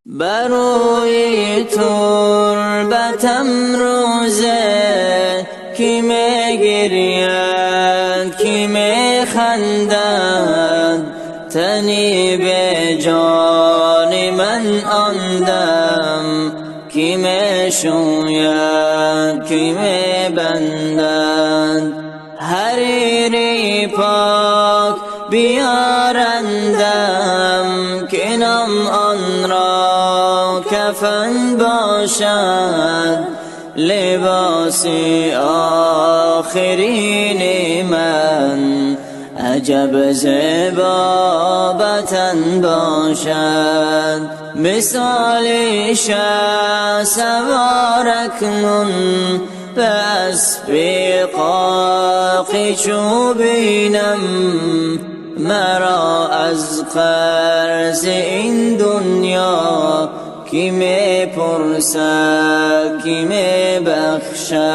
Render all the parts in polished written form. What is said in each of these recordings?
بروی تربتم روزه کی میگرید کی میخندد تنی به جان من آن دم کی میشوید کی میبندد حریری پاک بیارندم کنم آن را کفن باشد لباس آخرین من عجب زیبا وطن باشد مثال شه سوار اکنون به اسب قاقی چوبینم مرا از قرض این دنیا کی میپرسد کی میبخشد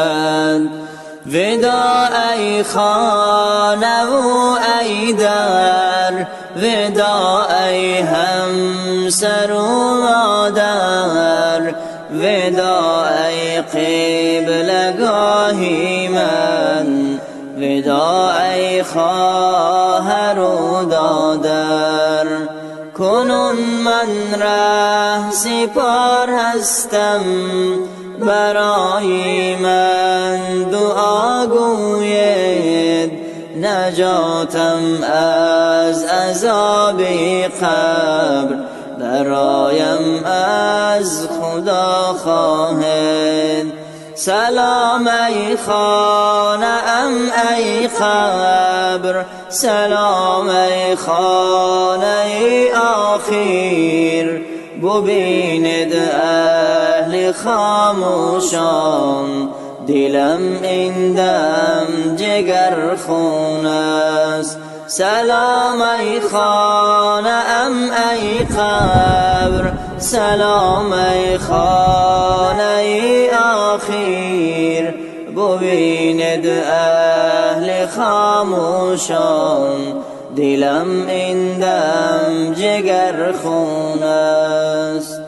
ودا ای خانه و ای در ودا ای همسر و مادر ودا ای قبلگاهی من ودا ای خواهر و دادر کنون من ره سپار هستم برای من دعا گوید نجاتم از عذاب قبر برایم از خدا خواهد سلام ای خانه ام ای قبر سلام ای خانه آخر ببیند اهل خاموشان دلم این دم جگر خون است سلام ای خانه ام ای قبر سلام ای خانه آخر ببیند اهل خاموشان دلم این دم جگر خون است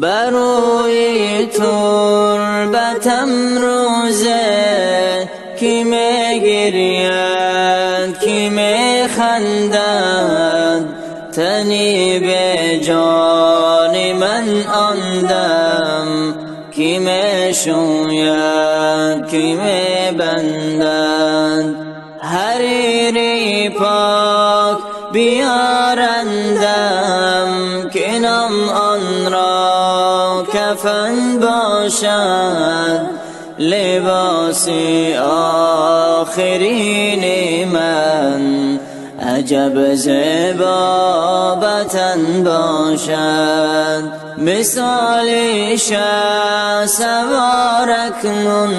بروی تربتم روزه کی میگرید کی میخندد تنی به جان من آن دم کی میشوید کی میبندد حریری پاک بیارندم کنم آن را کفن باشد لباس آخرین من عجب زیبا وطن باشد مثال شه سوار اکنون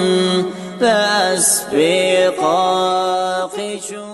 به اسب قاقی چون